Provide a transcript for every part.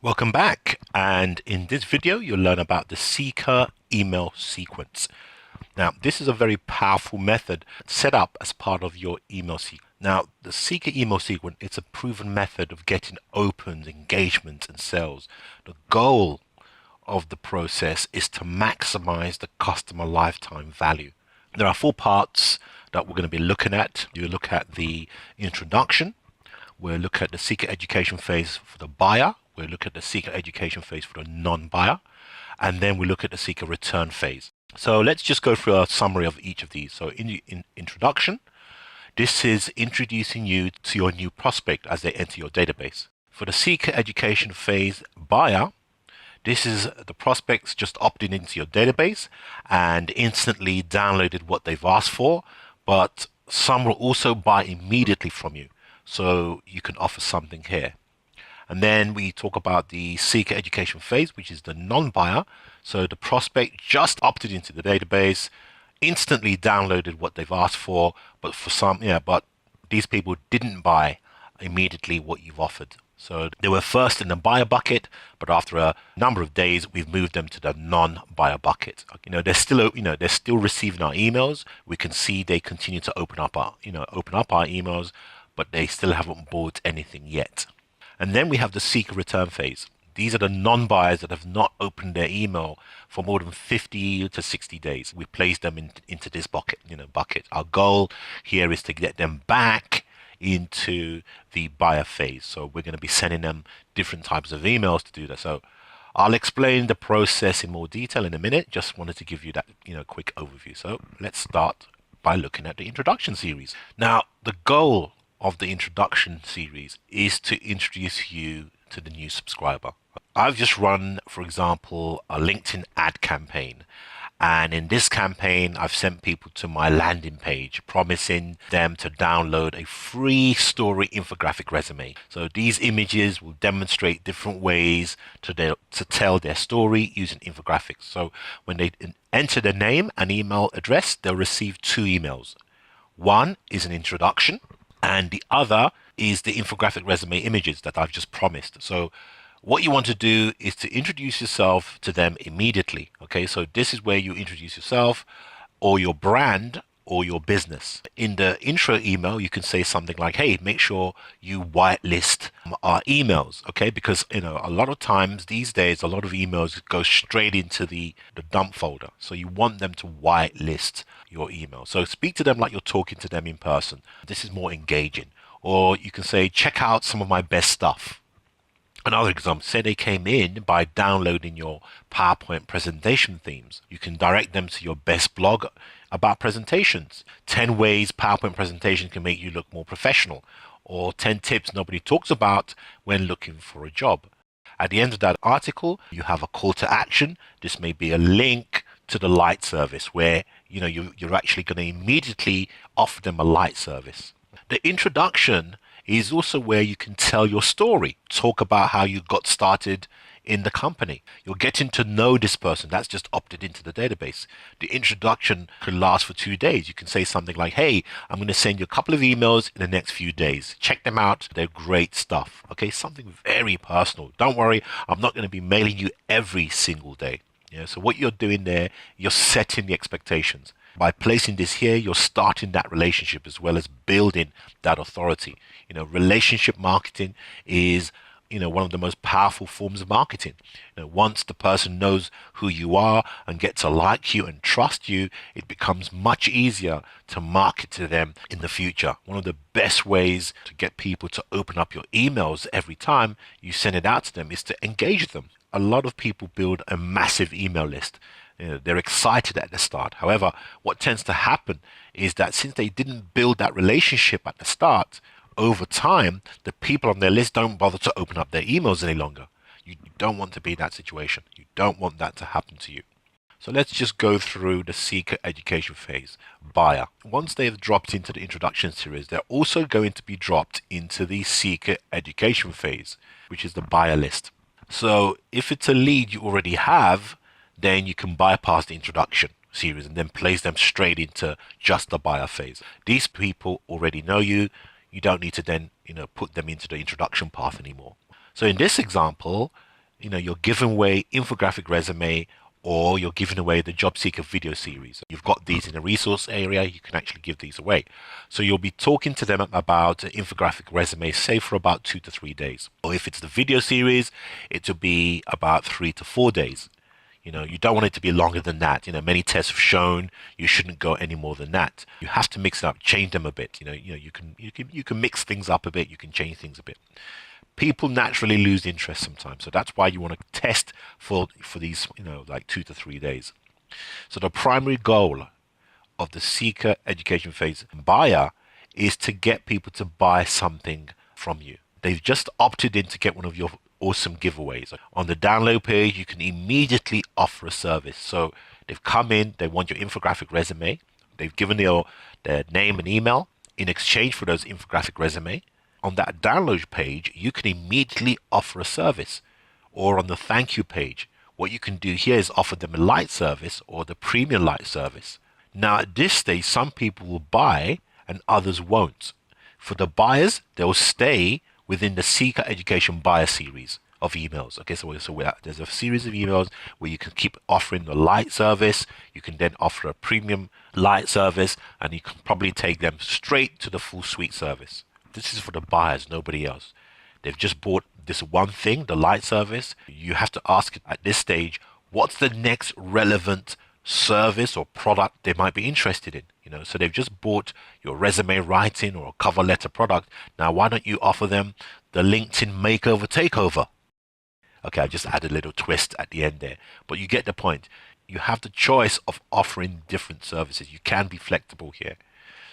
Welcome back, and in this video you'll learn about the Seeker email sequence. Now this is a very powerful method set up as part of your email sequence. Now the Seeker email sequence, it's a proven method of getting opens, engagements and sales. The goal of the process is to maximize the customer lifetime value. There are four parts that we're going to be looking at. You look at the introduction, we'll look at the Seeker education phase for the buyer, we'll look at the Seeker education phase for the non-buyer, and then we look at the Seeker return phase. So let's just go through a summary of each of these. So in introduction, this is introducing you to your new prospect as they enter your database. For the Seeker education phase buyer, this is the prospects just opted into your database and instantly downloaded what they've asked for, but some will also buy immediately from you. So you can offer something here. And then we talk about the Seeker education phase, which is the non-buyer. So the prospect just opted into the database, instantly downloaded what they've asked for, but but these people didn't buy immediately what you've offered. So they were first in the buyer bucket, but after a number of days, we've moved them to the non-buyer bucket. They're still receiving our emails. We can see they continue to open up our emails, but they still haven't bought anything yet. And then we have the Seeker return phase. These are the non-buyers that have not opened their email for more than 50 to 60 days. We place them into this bucket. Our goal here is to get them back into the buyer phase. So we're going to be sending them different types of emails to do that. So I'll explain the process in more detail in a minute. Just wanted to give you that quick overview. So let's start by looking at the introduction series. Now the goal of the introduction series is to introduce you to the new subscriber. I've just run, for example, a LinkedIn ad campaign. And in this campaign, I've sent people to my landing page, promising them to download a free story infographic resume. So these images will demonstrate different ways to tell their story using infographics. So when they enter their name and email address, they'll receive two emails. One is an introduction, and the other is the infographic resume images that I've just promised. So what you want to do is to introduce yourself to them immediately. Okay, so this is where you introduce yourself or your brand or your business. In the intro email, you can say something like, hey, make sure you whitelist our emails. Okay, because a lot of times these days, a lot of emails go straight into the dump folder. So you want them to whitelist your email. So speak to them like you're talking to them in person. This is more engaging. Or you can say, check out some of my best stuff. Another example, say they came in by downloading your PowerPoint presentation themes. You can direct them to your best blog about presentations. 10 ways PowerPoint presentation can make you look more professional. Or 10 tips nobody talks about when looking for a job. At the end of that article, you have a call to action. This may be a link to the light service where you're actually going to immediately offer them a light service. The introduction is also where you can tell your story, talk about how you got started in the company. You're getting to know this person that's just opted into the database. The introduction could last for 2 days. You can say something like, hey, I'm going to send you a couple of emails in the next few days. Check them out. They're great stuff. Okay, something very personal. Don't worry, I'm not going to be mailing you every single day. So what you're doing there, you're setting the expectations. By placing this here, you're starting that relationship as well as building that authority. Relationship marketing is, one of the most powerful forms of marketing. Once the person knows who you are and gets to like you and trust you, it becomes much easier to market to them in the future. One of the best ways to get people to open up your emails every time you send it out to them is to engage them. A lot of people build a massive email list. They're excited at the start. However, what tends to happen is that since they didn't build that relationship at the start, over time, the people on their list don't bother to open up their emails any longer. You don't want to be in that situation. You don't want that to happen to you. So let's just go through the Seeker education phase buyer. Once they've dropped into the introduction series, they're also going to be dropped into the Seeker education phase, which is the buyer list. So if it's a lead you already have, then you can bypass the introduction series and then place them straight into just the buyer phase. These people already know you. You don't need to then, put them into the introduction path anymore. So in this example, you're giving away infographic resume, or you're giving away the job seeker video series. You've got these in a resource area, you can actually give these away. So you'll be talking to them about an infographic resume, say for about 2 to 3 days. Or if it's the video series, it will be about 3 to 4 days. You don't want it to be longer than that. Many tests have shown you shouldn't go any more than that. You have to mix it up, change them a bit. You can mix things up a bit, you can change things a bit. People naturally lose interest sometimes, so that's why you want to test for these, like 2 to 3 days. So the primary goal of the seeker education phase buyer is to get people to buy something from you. They've just opted in to get one of your awesome giveaways. On the download page, you can immediately offer a service. So they've come in, they want your infographic resume, they've given their name and email in exchange for those infographic resume. On that download page, you can immediately offer a service. Or on the thank you page, what you can do here is offer them a light service or the premium light service. Now at this stage, some people will buy and others won't. For the buyers, they'll stay within the Seeker Education Buyer series of emails. Okay, so there's a series of emails where you can keep offering the light service. You can then offer a premium light service, and you can probably take them straight to the full suite service. This is for the buyers, nobody else. They've just bought this one thing, the light service. You have to ask at this stage, what's the next relevant service or product they might be interested in? So they've just bought your resume writing or a cover letter product. Now, why don't you offer them the LinkedIn makeover takeover? Okay, I just added a little twist at the end there, but you get the point. You have the choice of offering different services. You can be flexible here.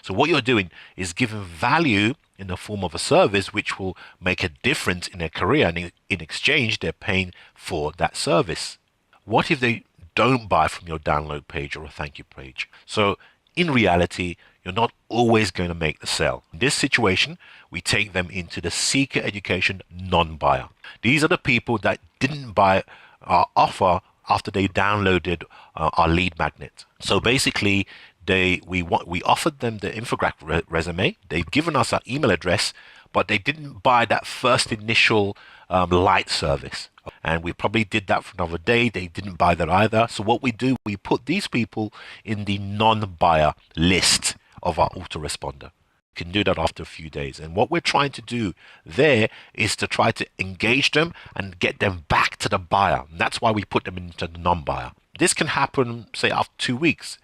So what you're doing is giving value in the form of a service which will make a difference in their career, and in exchange, they're paying for that service. What if they don't buy from your download page or a thank you page? So in reality, you're not always going to make the sale. In this situation, we take them into the Seeker Education non-buyer. These are the people that didn't buy our offer after they downloaded our lead magnet. So basically, we offered them the infographic resume. They've given us our email address, but they didn't buy that first initial light service. And we probably did that for another day. They didn't buy that either. So what we do, we put these people in the non-buyer list of our autoresponder. You can do that after a few days. And what we're trying to do there is to try to engage them and get them back to the buyer. And that's why we put them into the non-buyer. This can happen, say, after 2 weeks.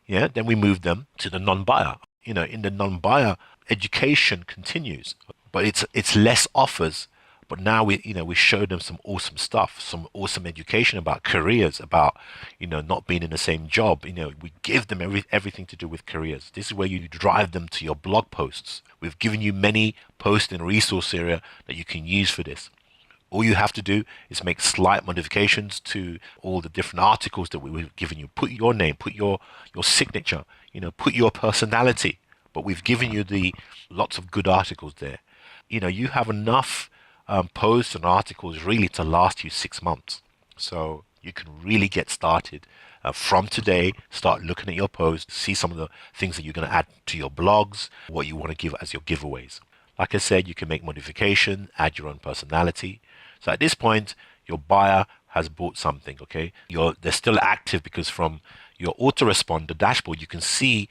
Yeah, then we move them to the non-buyer. In the non-buyer, education continues, but it's less offers. But now we show them some awesome stuff, some awesome education about careers, about not being in the same job. We give them everything to do with careers. This is where you drive them to your blog posts. We've given you many posts in the resource area that you can use for this. All you have to do is make slight modifications to all the different articles that we've given you. Put your name, put your signature, put your personality. But we've given you lots of good articles there. You have enough posts and articles really to last you 6 months. So you can really get started from today. Start looking at your posts, see some of the things that you're going to add to your blogs, what you want to give as your giveaways. Like I said, you can make modification, add your own personality. So at this point, your buyer has bought something, okay? They're still active because from your autoresponder dashboard, you can see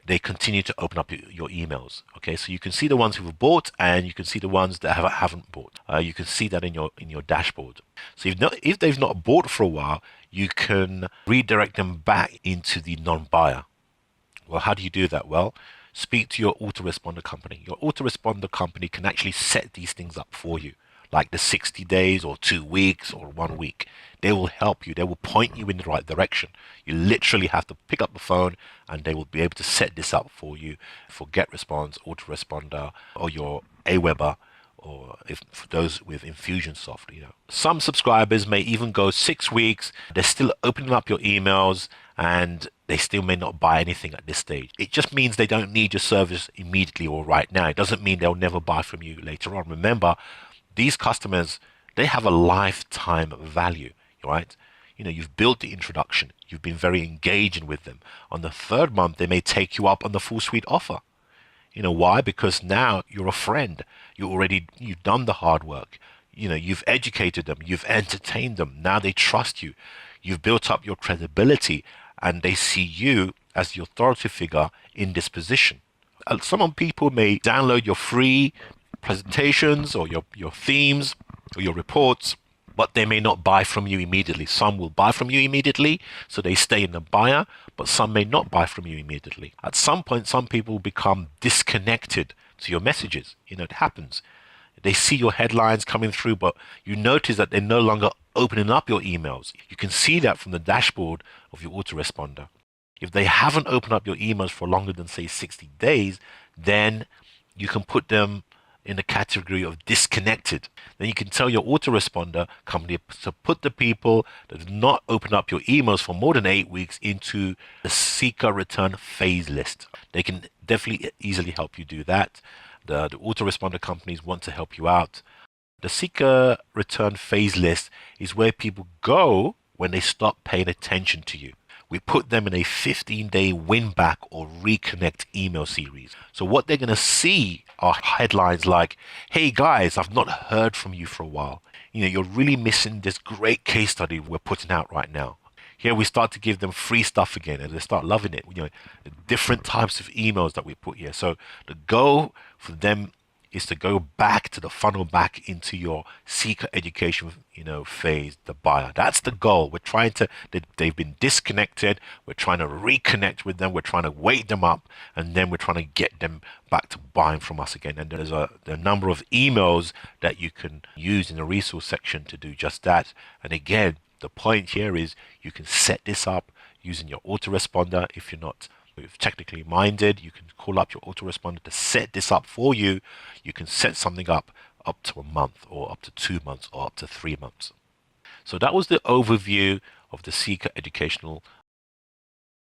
they continue to open up your emails, okay? So you can see the ones who have bought, and you can see the ones that haven't bought. You can see that in your dashboard. So if they've not bought for a while, you can redirect them back into the non-buyer. Well, how do you do that? Well, speak to your autoresponder company. Your autoresponder company can actually set these things up for you, like the 60 days or 2 weeks or 1 week. They will help you. They will point you in the right direction. You literally have to pick up the phone and they will be able to set this up for you for GetResponse, autoresponder, or your Aweber, or for those with Infusionsoft. Some subscribers may even go 6 weeks. They're still opening up your emails and they still may not buy anything at this stage. It just means they don't need your service immediately or right now. It doesn't mean they'll never buy from you later on. Remember, these customers, they have a lifetime value, right? You've built the introduction. You've been very engaging with them. On the 3rd month, they may take you up on the full suite offer. Why? Because now you're a friend. You've done the hard work. you've educated them, you've entertained them. Now they trust you. You've built up your credibility and they see you as the authority figure in this position. Some people may download your free presentations or your themes or your reports, but they may not buy from you immediately. Some will buy from you immediately, so they stay in the buyer, but some may not buy from you immediately. At some point, some people become disconnected to your messages. It happens. They see your headlines coming through, but you notice that they're no longer opening up your emails. You can see that from the dashboard of your autoresponder. If they haven't opened up your emails for longer than, say, 60 days, then you can put them in the category of disconnected. Then you can tell your autoresponder company to put the people that did not open up your emails for more than 8 weeks into the seeker return phase list. They can definitely easily help you do that. The autoresponder companies want to help you out. The seeker return phase list is where people go when they stop paying attention to you. We put them in a 15-day win back or reconnect email series. So what they're going to see are headlines like, hey guys, I've not heard from you for a while. You're really missing this great case study we're putting out right now. Here we start to give them free stuff again and they start loving it. Different types of emails that we put here. So the goal for them is to go back to the funnel, back into your seeker education, phase, the buyer. That's the goal. They've been disconnected. We're trying to reconnect with them. We're trying to wake them up, and then we're trying to get them back to buying from us again. And there's a number of emails that you can use in the resource section to do just that. And again, the point here is you can set this up using your autoresponder. If you're not technically minded, you can call up your autoresponder to set this up for you. You can set something up to a month or up to 2 months or up to 3 months. So that was the overview of the Seeker educational